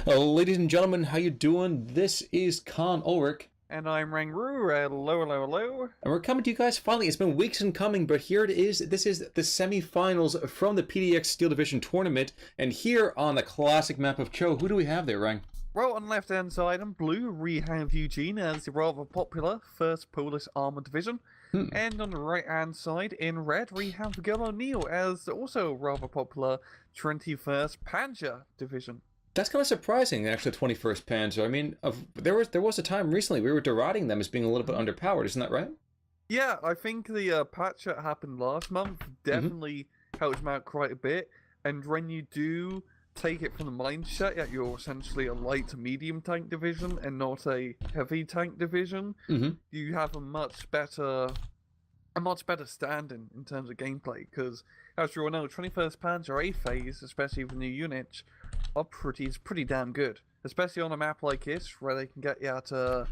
Ladies and gentlemen, how you doing? This is Con Ulrich. And I'm Rangru, hello. And we're coming to you guys finally. It's been weeks in coming, but here it is. This is the semi-finals from the PDX Steel Division tournament. And here on the classic map of Cheux, who do we have there, Rang? Well, on the left-hand side in blue, we have YueJin as the rather popular 1st Polish Armored Division. And on the right-hand side in red, we have ONeill as also rather popular 21st Panzer Division. That's kind of surprising, actually, the 21st Panzer. I mean, there was a time recently we were deriding them as being a little bit underpowered, isn't that right? Yeah, I think the patch that happened last month definitely helped them out quite a bit. And when you do take it from the mindset that you're essentially a light to medium tank division and not a heavy tank division, you have a much better standing in terms of gameplay. Because, as you all know, 21st Panzer A phase, especially with new units, are pretty damn good, especially on a map like this where they can get you at the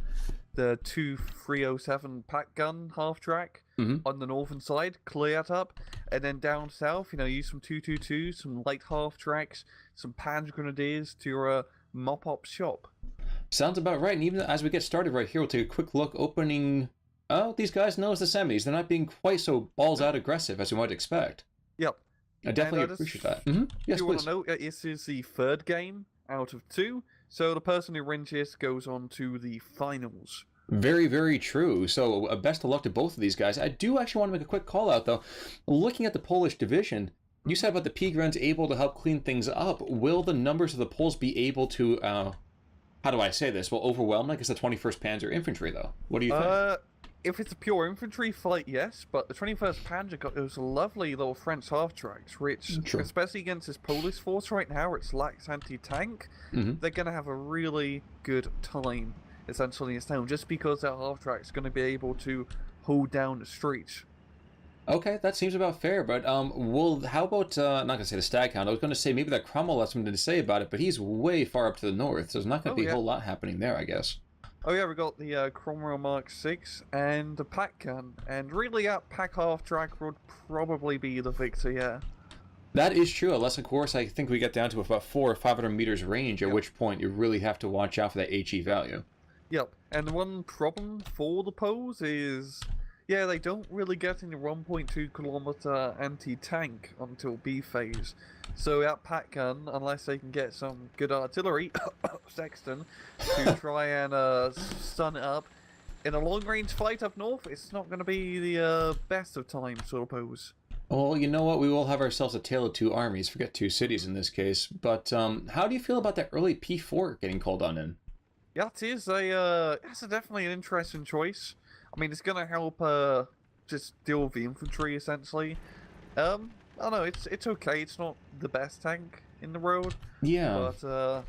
2307 pack gun half track on the northern side, clear it up, and then down south, use some 222, some light half tracks, some Panzer grenadiers to mop up shop. Sounds about right. And even as we get started right here, we'll take a quick look. Opening. Oh, these guys know it's the semis. They're not being quite so balls out aggressive as you might expect. Yep. I definitely appreciate that. Yes, you please. want to note that this is the 3rd game out of 2, so the person who wins this goes on to the finals. Very, very true. So best of luck to both of these guys. I do actually want to make a quick call out, though. Looking at the Polish division, you said about the P-Grunts able to help clean things up. Will the numbers of the Poles be able to, how do I say this? Well, overwhelm, like it's the 21st Panzer Infantry, though. What do you think? If it's a pure infantry fight, yes, but the 21st Panzer got those lovely little French half-tracks, which, especially against this Polish force right now, it's lacks anti-tank, they're going to have a really good time, essentially, in this town, just because that half-track's going to be able to hold down the streets. Okay, that seems about fair, but how about, I'm not going to say the stag hound, I was going to say maybe that Cromwell has something to say about it, but he's way far up to the north, so there's not going to be a whole lot happening there, I guess. Oh yeah, we got the Cromwell Mark 6 and the pack gun, and really that pack half track would probably be the victor, yeah. That is true, unless of course I think we get down to about 400 or 500 meters range, at which point you really have to watch out for that HE value. Yep, and the one problem for the Poles is, yeah, they don't really get any 1.2 kilometer anti-tank until B phase. So that pack gun, unless they can get some good artillery, Sexton, to try and stun it up, in a long-range fight up north, it's not going to be the best of times, I suppose. Well, you know what? We will have ourselves a tale of two armies, forget two cities in this case. But how do you feel about that early P4 getting called on in? Yeah, that's definitely an interesting choice. I mean, it's going to help just deal with the infantry, essentially. I don't know, it's okay, it's not the best tank in the world. Yeah. But,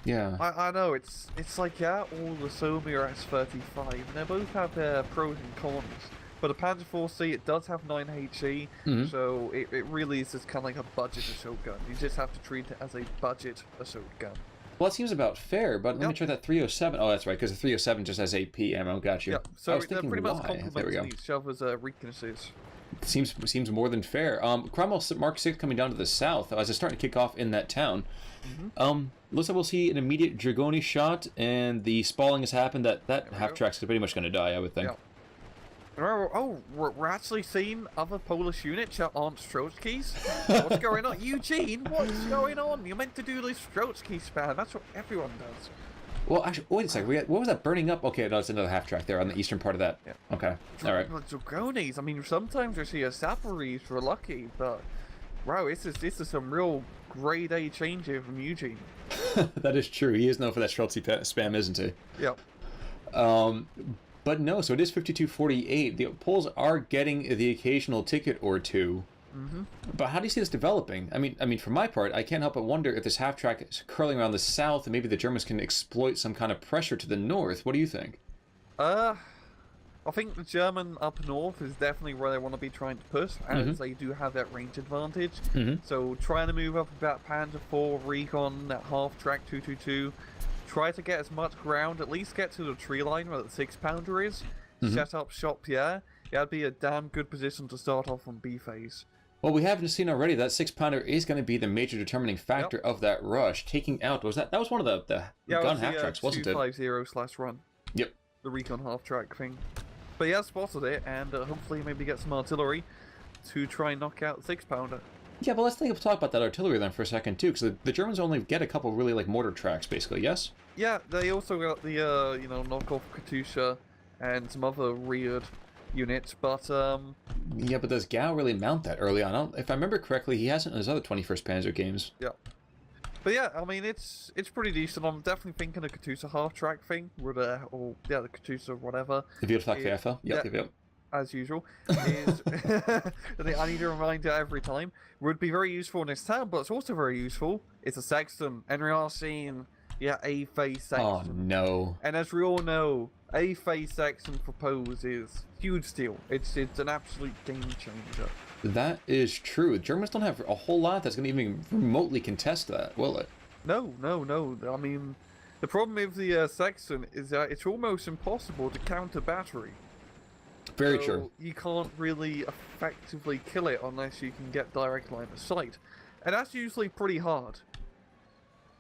yeah. I know, it's like, yeah, all the Somi are S35, and they both have their pros and cons. But the Panzer 4C, it does have 9 HE, so it really is just kind of like a budget assault gun. You just have to treat it as a budget assault gun. Well, it seems about fair, but let me try that 307. Oh, that's right, because the 307 just has AP ammo. Got you. Yep. So they're pretty much complementing each other's weaknesses. Seems more than fair. Cromwell Mark 6 coming down to the south as it's starting to kick off in that town. Looks like we'll see an immediate Dragoni shot, and the spalling has happened. That half-track's pretty much going to die, I would think. Yep. Oh, we're actually seeing other Polish units that aren't Strotsky's. What's going on? YueJin, what's going on? You're meant to do this Strotsky spam. That's what everyone does. Well, actually, wait a second. What was that burning up? Okay, no, it's another half-track there on the eastern part of that. Yeah. Okay, all right. Dragonis, I mean, sometimes we see a Saparis for lucky, but wow, this is some real grade A change here from YueJin. That is true. He is known for that Strotsky spam, isn't he? Yep. But no, so it is 52-48. The Poles are getting the occasional ticket or two. But how do you see this developing? I mean, for my part, I can't help but wonder if this half-track is curling around the south, and maybe the Germans can exploit some kind of pressure to the north. What do you think? I think the German up north is definitely where they want to be trying to push, as they do have that range advantage. So trying to move up with that Panzer 4, Recon, that half-track 222, try to get as much ground, at least get to the tree line where the 6-pounder is, set up shop, yeah. That'd be a damn good position to start off on B phase. Well, we haven't seen already that 6-pounder is going to be the major determining factor of that rush. Taking out, that was one of the gun half-tracks, wasn't it? 250/run. Yep. The recon half-track thing. But yeah, spotted it, and hopefully maybe get some artillery to try and knock out the 6-pounder. Yeah, but let's talk about that artillery then for a second, too, because the Germans only get a couple really, like, mortar tracks, basically, yes? Yeah, they also got the, knockoff Katusha and some other weird units, but, Yeah, but does Gao really mount that early on? If I remember correctly, he hasn't in his other 21st Panzer games. Yeah. But yeah, I mean, it's pretty decent. I'm definitely thinking a Katusha half-track thing, or the Katusha whatever. The Vierfach. Yep. As usual, is I need to remind you every time, would be very useful in this town, but it's also very useful. It's a sexton, and we are seeing, A-phase sexton. Oh, no. And as we all know, A-phase sexton for pose is huge deal. It's an absolute game changer. That is true. Germans don't have a whole lot that's going to even remotely contest that, will it? No. I mean, the problem with the sexton is that it's almost impossible to counter battery. Very true. You can't really effectively kill it unless you can get direct line of sight. And that's usually pretty hard.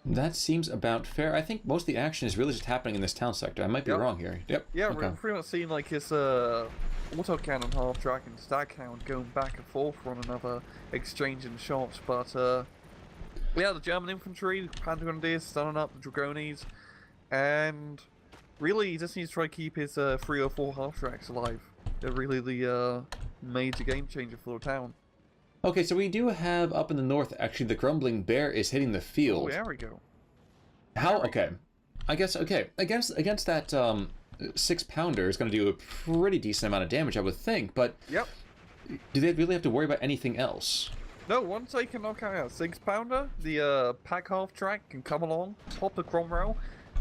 That seems about fair. I think most of the action is really just happening in this town sector. I might be wrong here. Yep. Yeah, okay. we're pretty much seeing like his autocannon half-track and staghound going back and forth for one another, exchanging shots. But the German infantry, Panzer Grenadiers, standing up the Dragonis, and really he just needs to try to keep his 3 or 4 half-tracks alive. They're really the major game changer for the town. Okay, so we do have up in the north, actually, the Grumbling Bear is hitting the field. Oh, there we go. How? Okay. I guess, okay. Against that 6-pounder is going to do a pretty decent amount of damage, I would think, but Yep. do they really have to worry about anything else? No, once they can knock out a 6-pounder, the pack half-track can come along, pop the Cromwell,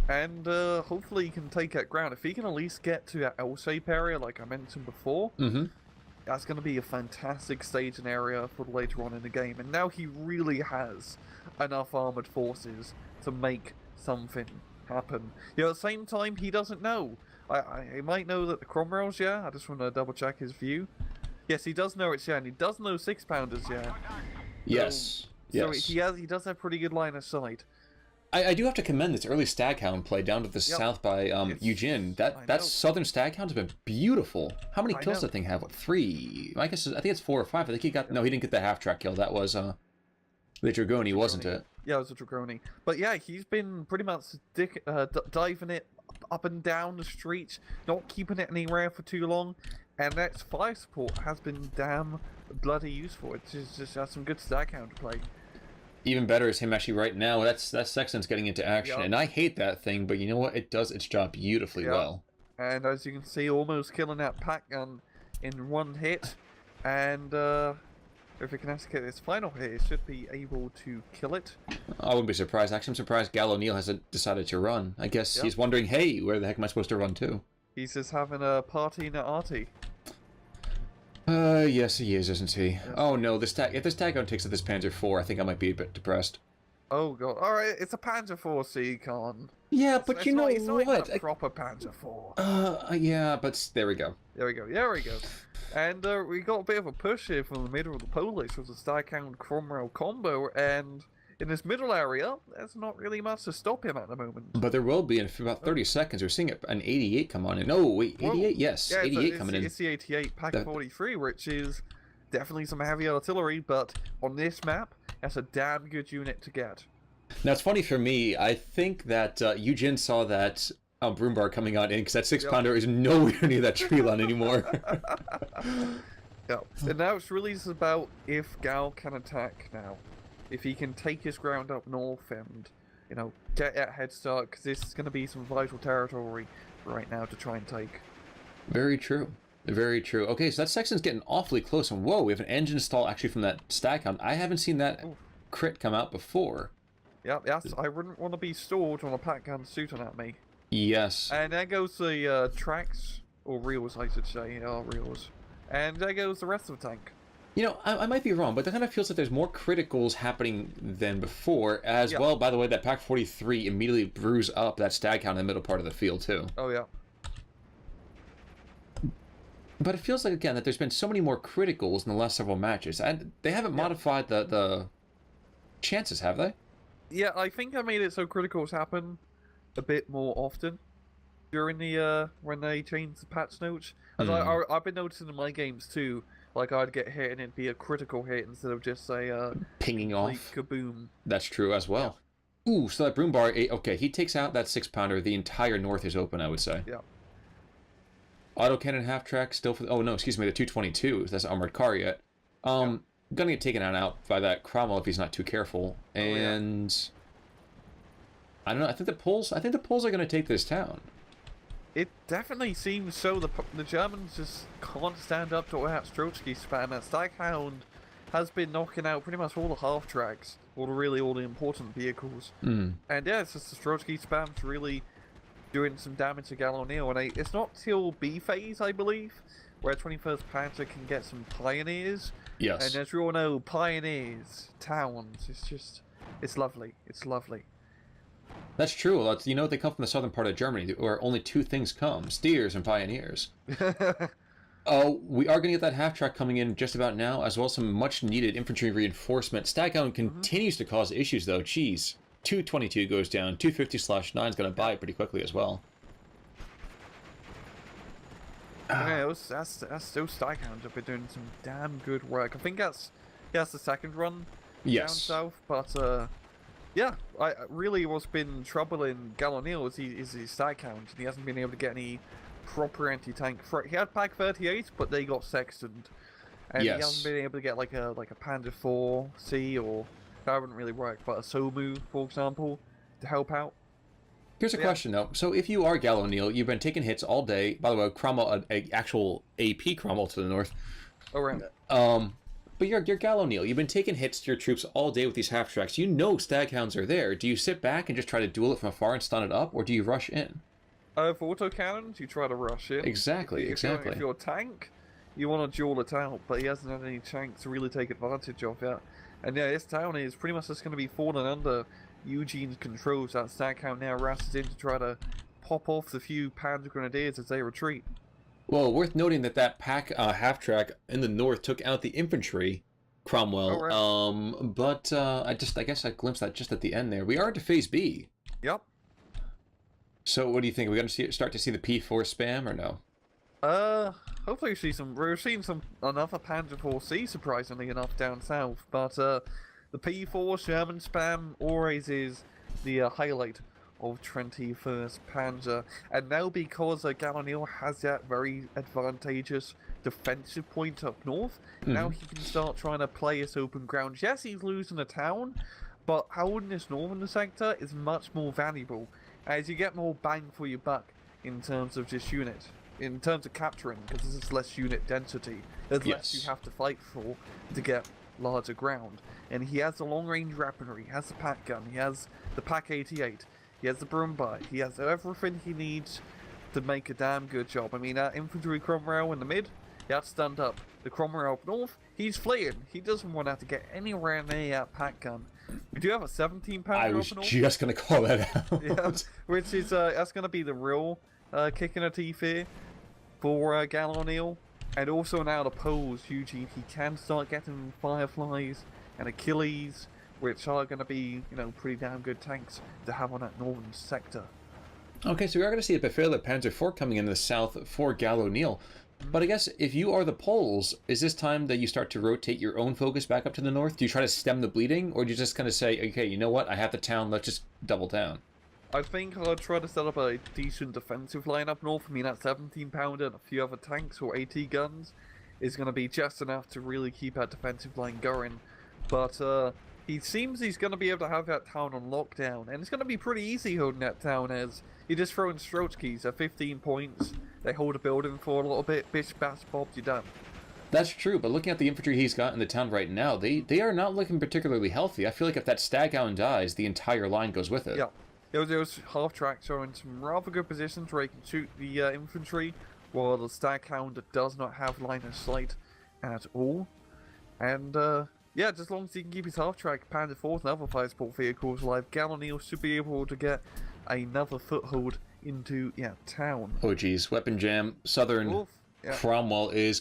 and hopefully he can take that ground. If he can at least get to that L-shape area, like I mentioned before, that's going to be a fantastic staging area for later on in the game. And now he really has enough armoured forces to make something happen. At the same time, he doesn't know. I might know that the Cromwell's, I just want to double-check his view. Yes, he does know it's, and he does know 6-pounders, Yes. So he does have pretty good line of sight. I do have to commend this early Staghound play down to the south by YueJin. That southern Staghound has been beautiful. How many kills does that thing have? What, 3? I think it's 4 or 5. I think he got... No, he didn't get the half-track kill. That was the Dragoni, wasn't it? Yeah, it was a Dragoni. But yeah, he's been pretty much diving it up and down the streets, not keeping it anywhere for too long. And that fire support has been damn bloody useful. It just has some good Staghound to play. Even better is him actually right now. That Sexton's getting into action, and I hate that thing, but you know what? It does its job beautifully well. And as you can see, almost killing that pack gun in one hit. And if it can actually get its final hit, it should be able to kill it. I wouldn't be surprised. Actually, I'm surprised ONeill hasn't decided to run. I guess he's wondering, hey, where the heck am I supposed to run to? He's just having a party in the arty. Yes he is, isn't he? Oh no, if the Staghound takes out this Panzer IV, I think I might be a bit depressed. Oh god, alright, it's a Panzer IV, so you can't. Yeah, but it's you know it's what? Not even a proper Panzer IV. Yeah, but there we go. There we go. And we got a bit of a push here from the middle of the Polish with the Staghound Cromwell combo, and in this middle area, there's not really much to stop him at the moment. But there will be in about 30 seconds. We're seeing an 88 come on in. Oh, wait, 88? Yes, 88 coming in. It's the 88 Pack 43, which is definitely some heavy artillery, but on this map, that's a damn good unit to get. Now, it's funny for me. I think that YueJin saw that Broombar coming on in, because that 6-pounder is nowhere near that tree line anymore. And now it's really just about if Gao can attack now. If he can take his ground up north and, get that head start, because this is going to be some vital territory right now to try and take. Very true. Very true. Okay, so that section's getting awfully close, and whoa, we have an engine stall actually from that Staghound. I haven't seen that crit come out before. Yeah, I wouldn't want to be stalled on a pack gun shooting at me. Yes. And there goes the tracks, or reels I should say, reels. And there goes the rest of the tank. I might be wrong, but it kind of feels like there's more criticals happening than before, as well, by the way, that Pack 43 immediately brews up that Staghound in the middle part of the field, too. Oh, yeah. But it feels like, again, that there's been so many more criticals in the last several matches. They haven't modified the chances, have they? Yeah, I think I made it so criticals happen a bit more often during the when they changed the patch notes. As I've been noticing in my games too, like I'd get hit and it'd be a critical hit instead of just a pinging off. Kaboom. That's true as well. Yeah. Ooh, so that broom bar, okay, he takes out that 6-pounder. The entire north is open, I would say. Yeah. Autocannon half track still for. Oh no, excuse me, the 222. That's armored car yet. Gonna get taken out by that Cromwell if he's not too careful. And I don't know. I think the Poles are gonna take this town. It definitely seems so. The Germans just can't stand up to all that Strotsky spam. That Staghound has been knocking out pretty much all the half tracks, all the important vehicles. And yeah, it's just the Strotsky spam's really doing some damage to O'Neill, and it's not till B phase, I believe, where 21st Panzer can get some pioneers. Yes. And as we all know, pioneers, towns, it's lovely. It's lovely. That's true. They come from the southern part of Germany, where only two things come: steers and pioneers. We are going to get that half track coming in just about now, as well as some much needed infantry reinforcement. Staghound continues to cause issues, though. Jeez. 222 goes down. 250/9 is going to buy it pretty quickly as well. Yeah, those Staghounds have been doing some damn good work. I think that's the second run down south, but yeah, what's been troubling O'Neill is his Staghound, and he hasn't been able to get any proper anti-tank threat. He had Pack 38, but they got sextoned, and he hasn't been able to get like a Panzer 4C or. That wouldn't really work, but a Somu, for example, to help out. Here's a question, though. So if you are O'Neill, you've been taking hits all day. By the way, Cromwell, an actual AP Cromwell to the north. Oh, right. But you're O'Neill. You've been taking hits to your troops all day with these half tracks. You know Staghounds are there. Do you sit back and just try to duel it from afar and stun it up, or do you rush in? For autocannons, you try to rush in. Exactly. If you're a tank, you want to duel it out, but he hasn't had any tanks to really take advantage of yet. And yeah, this town is pretty much just going to be falling under YueJin's controls. That Staghound now rushes in to try to pop off the few Panzer Grenadiers as they retreat. Well, worth noting that pack half-track in the north took out the infantry, Cromwell. Oh, right. But I guess I glimpsed that just at the end there. We are into Phase B. Yep. So what do you think? Are we going to start to see the P4 spam or no? Hopefully we're seeing another Panzer 4C, surprisingly enough, down south. But the P4 Sherman spam always is the highlight of 21st Panzer. And now because O'Neill has that very advantageous defensive point up north, now he can start trying to play his open ground. Yes, he's losing a town, but holding this northern sector is much more valuable, as you get more bang for your buck in terms of just unit. In terms of capturing, because this is less unit density, there's less you have to fight for to get larger ground. And he has the long-range weaponry, he has the pack gun, he has the Pack 88, he has the Brumby, he has everything he needs to make a damn good job. I mean, that infantry Cromwell in the mid, that's stunned up. The Cromwell up north, he's fleeing. He doesn't want to have to get anywhere near that pack gun. We do have a 17-pounder. I was just going to call that out. Yeah, which is that's going to be the real kick in the teeth here for O'Neill. And also now the Poles, YueJin, he can start getting Fireflies and Achilles, which are going to be, pretty damn good tanks to have on that northern sector. Okay, so we are going to see a bit further Panzer IV coming into the south for O'Neill. But I guess if you are the Poles, is this time that you start to rotate your own focus back up to the north? Do you try to stem the bleeding, or do you just kind of say, okay, you know what, I have the town, let's just double down? I think I'll try to set up a decent defensive line up north. I mean, that 17-pounder and a few other tanks or AT guns is going to be just enough to really keep that defensive line going. But he seems he's going to be able to have that town on lockdown, and it's going to be pretty easy holding that town, as you just throw in Strotsky's at 15 points, they hold a building for a little bit, bish, bash, bob, you're done. That's true, but looking at the infantry he's got in the town right now, they are not looking particularly healthy. I feel like if that Staghound dies, the entire line goes with it. Yeah. Those half-tracks are in some rather good positions where he can shoot the infantry, while the Staghound does not have line of sight at all. And, yeah, just as long as he can keep his half-track, Panzer IV and other fire support vehicles alive, O'Neill should be able to get another foothold into, town. Oh, geez. Weapon jam. Southern Yeah. Cromwell is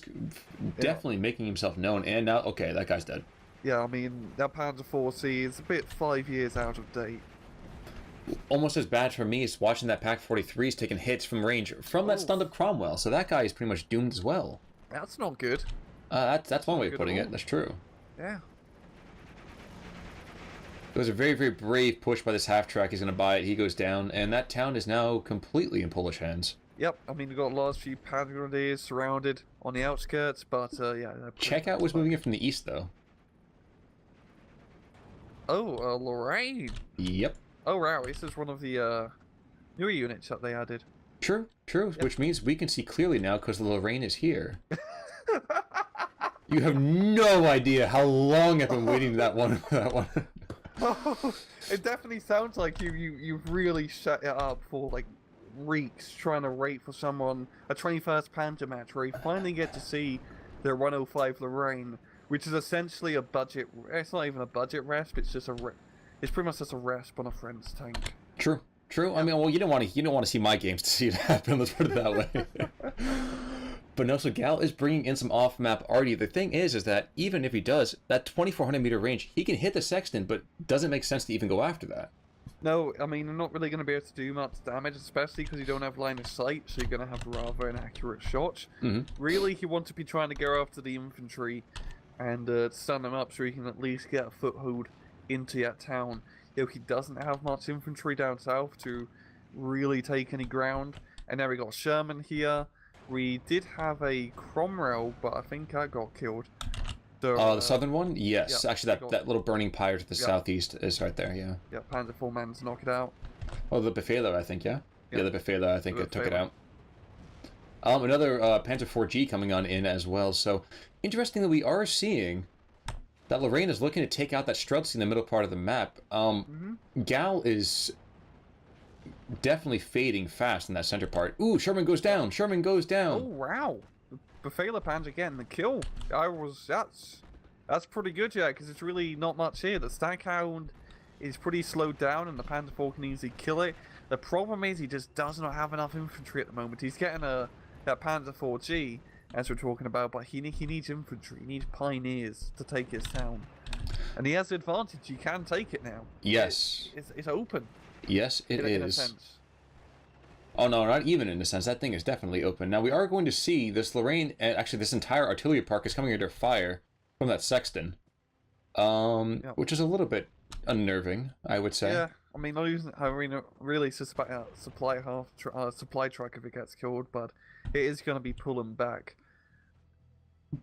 definitely making himself known, and now, okay, that guy's dead. Yeah, I mean, that Panzer 4C is a bit 5 years out of date. Almost as bad for me as watching that Pac 43s taking hits from range from that stunned up Cromwell, so that guy is pretty much doomed as well. That's not good. That's one way of putting it, that's true. Yeah. It was a very, very brave push by this half-track. He's going to buy it. He goes down, and that town is now completely in Polish hands. Yep, I mean, we've got last few Panzer grenadiers surrounded on the outskirts, but yeah. Checkout was moving it from the east, though. Oh, Lorraine. Yep. Oh, wow, this is one of the newer units that they added. True, true, yep. Which means we can see clearly now because the Lorraine is here. You have no idea how long I've been waiting for that one. Oh, it definitely sounds like you've really set it up for like weeks trying to rate for someone a 21st Panzer match where you finally get to see the 105 Lorraine, which is essentially a budget. It's not even a budget resp. It's just it's pretty much just a resp on a friend's tank. True, true. Yep. I mean, well, you don't want to see my games to see it happen. Let's put it that way. But no, so Gal is bringing in some off-map arty. The thing is that even if he does, that 2,400 meter range, he can hit the Sexton, but doesn't make sense to even go after that. No, I mean, you're not really going to be able to do much damage, especially because you don't have line of sight, so you're going to have rather inaccurate shots. Really, you want to be trying to go after the infantry and stun them up so he can at least get a foothold into that town. You know, he doesn't have much infantry down south to really take any ground. And now we got Sherman here. We did have a Cromwell, but I think I got killed. So, the southern one? Yes. Yeah, actually, that little burning pyre to the southeast is right there, yeah. Yeah, Panzer 4 man to knock it out. Oh, the Befehler, I think, yeah? Yeah, the Befehler, I think, it took it out. Another Panzer 4G coming on in as well. So, interesting that we are seeing that Lorraine is looking to take out that Streltsy in the middle part of the map. Gal is definitely fading fast in that center part. Ooh, Sherman goes down. Sherman goes down. Oh, wow. Befehler Panzer getting the kill. That's pretty good, yeah, because it's really not much here. The Staghound is pretty slowed down, and the Panzer 4 can easily kill it. The problem is he just does not have enough infantry at the moment. He's getting that Panzer 4G, as we're talking about, but he needs infantry. He needs pioneers to take his town. And he has the advantage. He can take it now. Yes. It's open. Yes, it is. In a sense. Oh, no, not even in a sense. That thing is definitely open. Now, we are going to see this Lorraine, and actually this entire artillery park is coming under fire from that Sexton. Which is a little bit unnerving, I would say. Yeah, I mean, really supply truck if it gets killed, but it is going to be pulling back.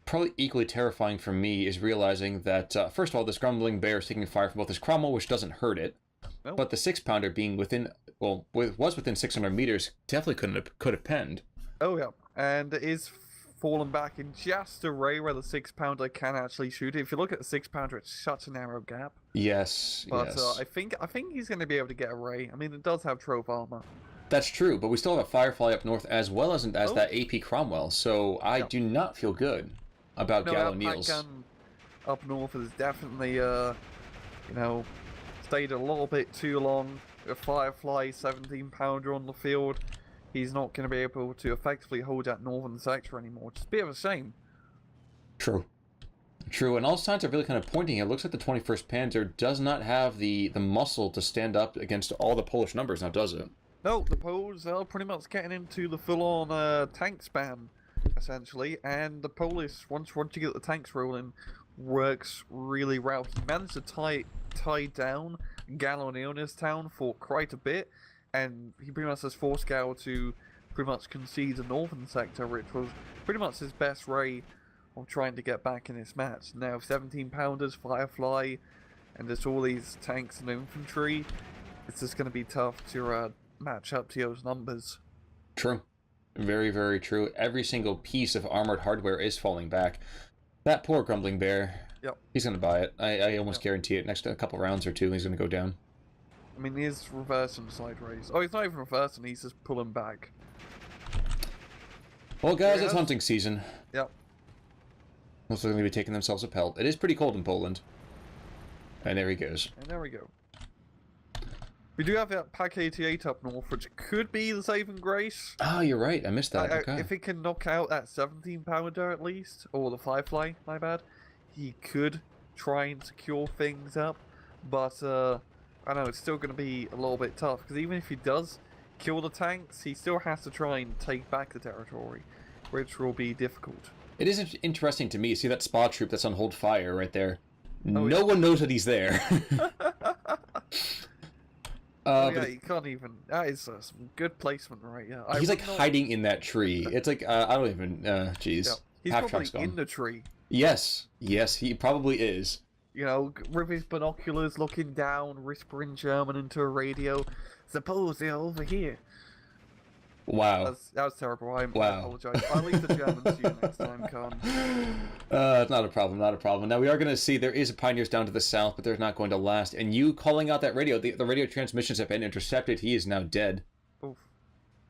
Probably equally terrifying for me is realizing that, first of all, this Grumbling Bear is taking fire from both his Cromwell, which doesn't hurt it, but the 6-pounder being within, well, was within 600 meters, definitely could have penned. Oh, yeah, and it is fallen back in just a ray where the 6-pounder can actually shoot it. If you look at the 6-pounder, it's such a narrow gap. Yes, but I think he's going to be able to get a ray. I mean, it does have Trove armor. That's true, but we still have a Firefly up north as well as that AP Cromwell, so I do not feel good about Gal O'Neill's. Up north is definitely, stayed a little bit too long. A Firefly 17-pounder on the field. He's not going to be able to effectively hold that northern sector anymore. It's a bit of a shame. True. True, and all signs are really kind of pointing. It looks like the 21st Panzer does not have the muscle to stand up against all the Polish numbers now, does it? No, the Poles are pretty much getting into the full-on tank spam, essentially, and the Polish, once you get the tanks rolling, works really well. He managed to tie down Gal O'Neill in his town for quite a bit, and he pretty much has forced Gal to pretty much concede the northern sector, which was pretty much his best way of trying to get back in this match. Now, 17-pounders, Firefly, and there's all these tanks and infantry. It's just going to be tough to match up to those numbers. True. Very, very true. Every single piece of armored hardware is falling back. That poor Grumbling Bear. Yep. He's going to buy it. I almost guarantee it. Next a couple rounds or two, he's going to go down. I mean, he is reversing side rays. Oh, he's not even reversing, he's just pulling back. Well, guys, it's hunting season. Yep. Most are going to be taking themselves a pelt. It is pretty cold in Poland. And there he goes. And there we go. We do have that Pack 88 up north, which could be the saving grace. Oh, you're right. I missed that. Okay. If it can knock out that 17-pounder at least, or the Firefly, my bad, he could try and secure things up. But I know it's still going to be a little bit tough, because even if he does kill the tanks, he still has to try and take back the territory, which will be difficult. It is interesting to me. See that spa troop that's on hold fire right there? Oh, no one knows that he's there. Yeah, you can't even. That is some good placement, right? Yeah, he's like hiding in that tree. It's like I don't even. Jeez. Yeah. He's Half probably in the tree. Yes, he probably is. You know, with his binoculars, looking down, whispering German into a radio. Suppose they're over here. Wow. That was terrible. I apologize. I'll leave the Germans to you next time, Khan. Not a problem, not a problem. Now, we are going to see there is a Pioneers down to the south, but they're not going to last. And you calling out that radio, the radio transmissions have been intercepted. He is now dead. Oof.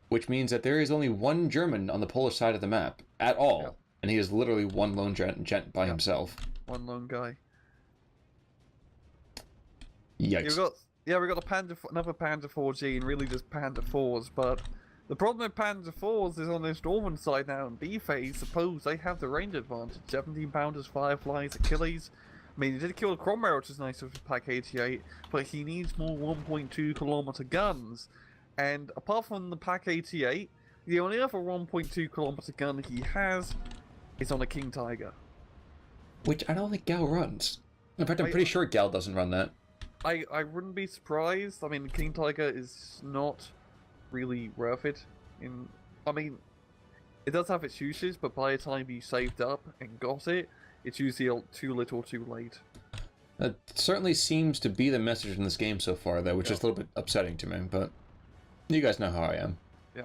Which means that there is only one German on the Polish side of the map at all. Yep. And he is literally one lone gent by himself. One lone guy. Yikes. We got another Panzer 4G and really just Panzer 4s, but the problem with Panzer 4s is on this northern side now in B phase. Suppose they have the range advantage. 17-pounders, Fireflies, Achilles. I mean, he did kill the Cromwell, which is nice with the Pack 88, but he needs more 1.2 kilometer guns. And apart from the Pack 88, the only other 1.2 kilometer gun he has is on a King Tiger. Which I don't think Gal runs. In fact, I'm pretty sure Gal doesn't run that. I wouldn't be surprised. I mean, the King Tiger is not really worth it. I mean, it does have its uses, but by the time you saved up and got it, it's usually too little too late. That certainly seems to be the message in this game so far, though, which is a little bit upsetting to me, but you guys know how I am. Yeah.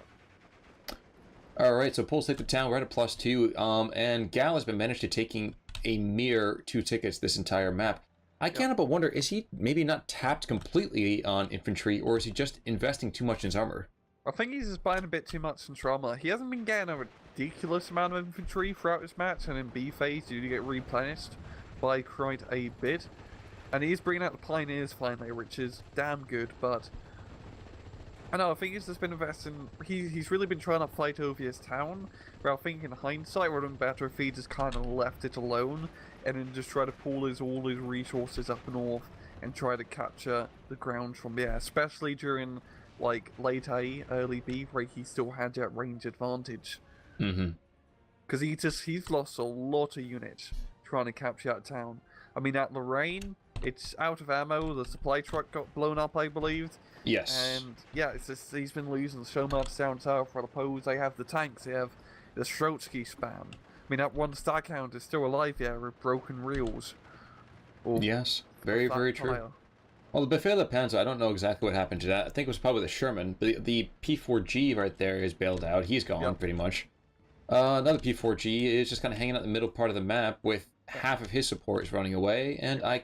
Alright, so Poles take the town, we're at a +2, and Gal has been managed to taking a mere 2 tickets this entire map. I can't help but wonder, is he maybe not tapped completely on infantry, or is he just investing too much in his armor? I think he's just buying a bit too much in armor. He hasn't been getting a ridiculous amount of infantry throughout this match, and in B phase you do get replenished by quite a bit. And he's bringing out the Pioneers finally, which is damn good, but I know, I think he's just been investing. He's really been trying to fight over his town, but I think in hindsight it would have been better if he just kind of left it alone and then just try to pull all his resources up north and try to capture the ground from there, especially during like late A, early B, where he still had that range advantage. Because he's lost a lot of units trying to capture that town. I mean, at Lorraine, it's out of ammo. The supply truck got blown up, I believe. Yes. And yeah, it's just he's been losing so much down south. For the Poles, they have the tanks. They have the Strotsky spam. I mean, that one Staghound is still alive here with broken reels. Yes, very, very true. Well, the Befehl Panzer, I don't know exactly what happened to that. I think it was probably the Sherman. The P4G right there is bailed out. He's gone, pretty much. Another P4G is just kind of hanging out in the middle part of the map with half of his support is running away. And I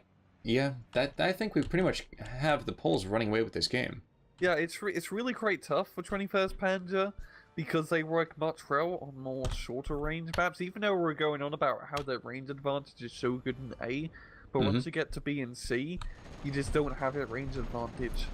think we pretty much have the Poles running away with this game. Yeah, it's really quite tough for 21st Panzer, because they work much well on more shorter range maps, even though we're going on about how the range advantage is so good in A, but once you get to B and C, you just don't have that range advantage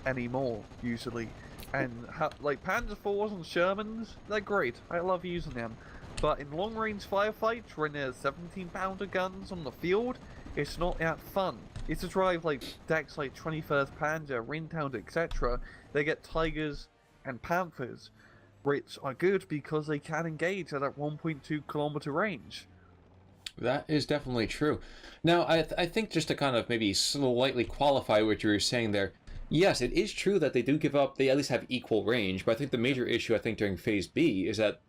anymore, usually. And like Panzer IVs and Shermans, they're great, I love using them, but in long range firefights, when there's 17-pounder guns on the field, it's not that fun. It's to drive like decks like 21st Panzer, Ringtown, etc. They get Tigers and Panthers, which are good because they can engage at that 1.2 kilometer range. That is definitely true. Now, I think just to kind of maybe slightly qualify what you were saying there, yes, it is true that they do give up, they at least have equal range, but I think the major issue, I think, during Phase B is that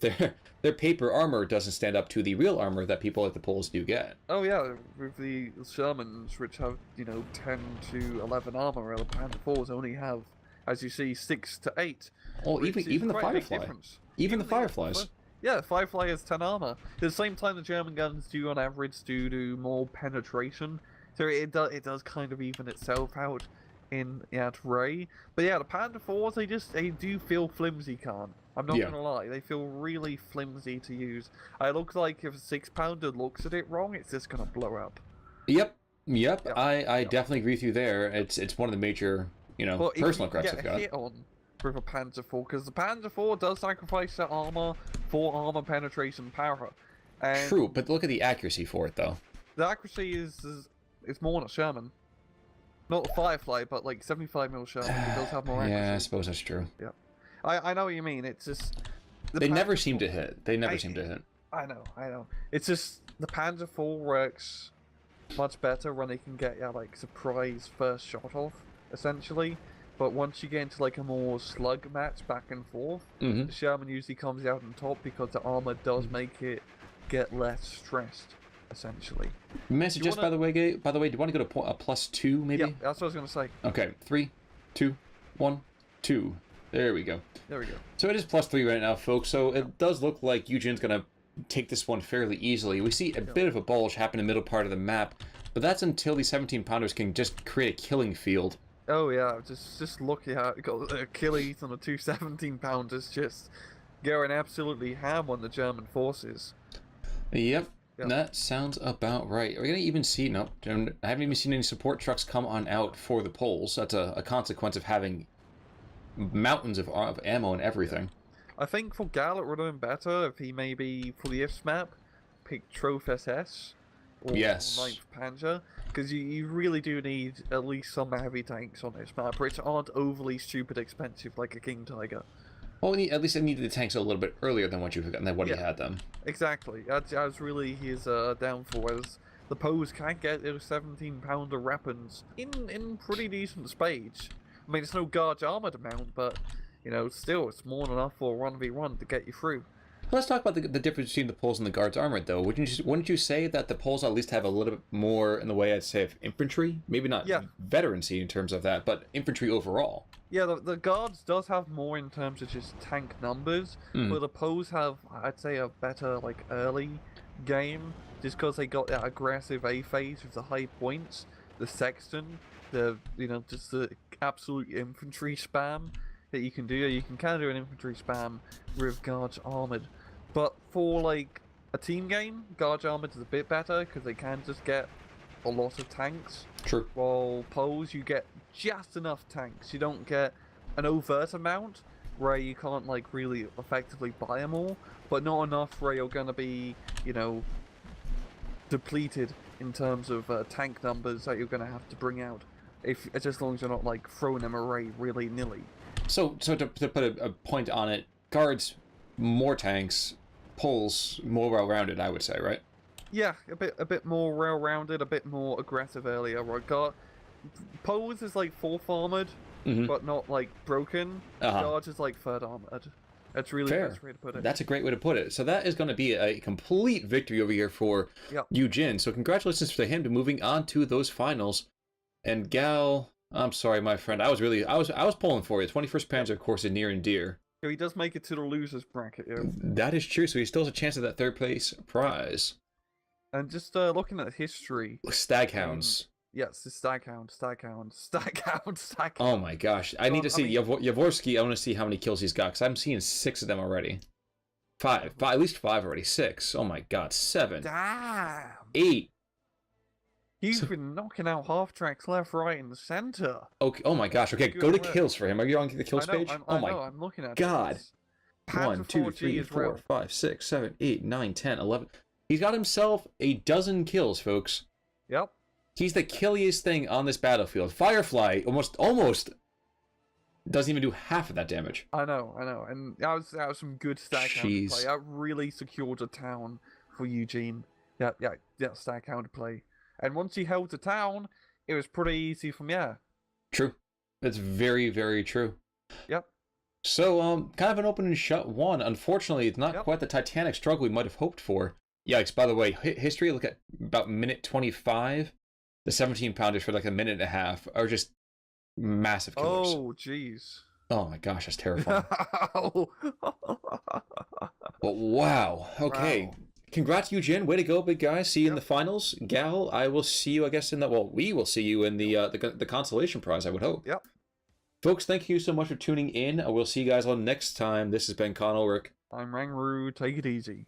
their paper armor doesn't stand up to the real armor that people like the Poles do get. Oh yeah, with the Shermans, which have, 10 to 11 armor, while the Panzer IVs only have, as you see, 6 to 8. Oh, even the Firefly. Even the Fireflies. Yeah, Firefly has 10 armor. At the same time, the German guns do, on average, do more penetration. So it does kind of even itself out in Ray. But yeah, the Panzer IVs, they do feel flimsy, Khan. I'm not gonna lie, they feel really flimsy to use. It looks like if a 6-pounder looks at it wrong, it's just gonna blow up. Yep. I definitely agree with you there. It's one of the major you know, But if personal you can gripes get I've a got. hit on with a Panzer IV, because the Panzer IV does sacrifice their armor for armor penetration power. And True, but look at the accuracy for it, though. the accuracy is more than a Sherman. Not the Firefly, but like 75mm Sherman, it does have more accuracy. Yeah, I suppose that's true. Yeah. I know what you mean, it's just... They never seem to hit. They never seem to hit. I know. It's just, the Panzer IV works much better when they can get, like, surprise first shot off, essentially. But once you get into, like, a more slug match back and forth, the Sherman usually comes out on top because the armor does make it get less stressed, essentially. Messages, by the way, do you want to go to a +2, maybe? Yeah, that's what I was going to say. Okay, 3, 2, 1, 2. There we go. There we go. So it is +3 right now, folks. So it does look like YueJin's going to take this one fairly easily. We see a bit of a bulge happen in the middle part of the map, but that's until these 17-pounders can just create a killing field. Oh yeah, just look at how it got the Achilles on the two 17-pounders just going absolutely ham on the German forces. Yep. That sounds about right. Are we going to even see... Nope. I haven't even seen any support trucks come on out for the Poles. That's a consequence of having mountains of ammo and everything. I think for Gal it would have been better if he maybe, for the IFS map, picked Troph SS or 9th Panzer, because you really do need at least some heavy tanks on this map, which aren't overly stupid expensive like a King Tiger. Well, at least I needed the tanks a little bit earlier than what he had them. Exactly. That was really his downfall, as the Poes can get those 17-pounder weapons in pretty decent spades. I mean, it's no Guards armor to mount, but, you know, still, it's more than enough for a 1v1 to get you through. Let's talk about the difference between the Poles and the Guards armored, though. Wouldn't you say that the Poles at least have a little bit more in the way, I'd say, of infantry? Maybe not veterancy in terms of that, but infantry overall. Yeah, the Guards does have more in terms of just tank numbers, but the Poes have, I'd say, a better, like, early game, just because they got that aggressive A phase with the high points, the Sexton, just the absolute infantry spam that you can do. You can kind of do an infantry spam with Guards armored, but for like a team game, Guards armored is a bit better because they can just get a lot of tanks. True. While Poles, you get just enough tanks. You don't get an overt amount where you can't like really effectively buy them all, but not enough where you're gonna be, depleted in terms of tank numbers that you're gonna have to bring out. As long as you're not like throwing them away really nilly. So to put a point on it, Guards more tanks, Poles more well-rounded, I would say, right? Yeah, a bit more well-rounded, a bit more aggressive earlier. Right? Poles is like 4th armored, but not like broken. Guards is like 3rd armored. That's really the best way to put it. That's a great way to put it. So that is going to be a complete victory over here for YueJin. So congratulations to him to moving on to those finals. And Gal, I'm sorry, my friend. I was pulling for you. 21st Panzer, of course, is near and dear. So he does make it to the losers bracket. Yeah. That is true. So he still has a chance at that 3rd place prize. And just looking at history, Staghounds. Yes, the Staghound. Oh my gosh! I need to see Yavorsky. I want to see how many kills he's got because I'm seeing 6 of them already. 5, at least 5 already. 6. Oh my god, 7. Damn. 8. He's been knocking out half tracks left, right, and the center. Okay. Oh my gosh. Okay, go to kills for him. Are you on the kills page? I'm looking at god. 1, 2, 3, 4, 5, 6, 7, 8, 9, 10, 11. He's got himself a dozen kills, folks. Yep. He's the killiest thing on this battlefield. Firefly almost doesn't even do half of that damage. I know. And that was some good Staghound play. That really secured a town for YueJin. Yeah, Staghound play. And once he held the town, it was pretty easy from there. True. That's very, very true. Yep. So, kind of an open and shut one. Unfortunately, it's not quite the titanic struggle we might have hoped for. Yikes, by the way, history, look at about minute 25. The 17-pounders for like a minute and a half are just massive killers. Oh, jeez. Oh my gosh, that's terrifying. But wow. Okay. Wow. Congrats, YueJin. Way to go, big guy. See you in the finals. Gal, I will see you, I guess, in the... Well, we will see you in the consolation prize, I would hope. Yep. Folks, thank you so much for tuning in. We'll see you guys all next time. This has been Con Ulrich. I'm Rangru. Take it easy.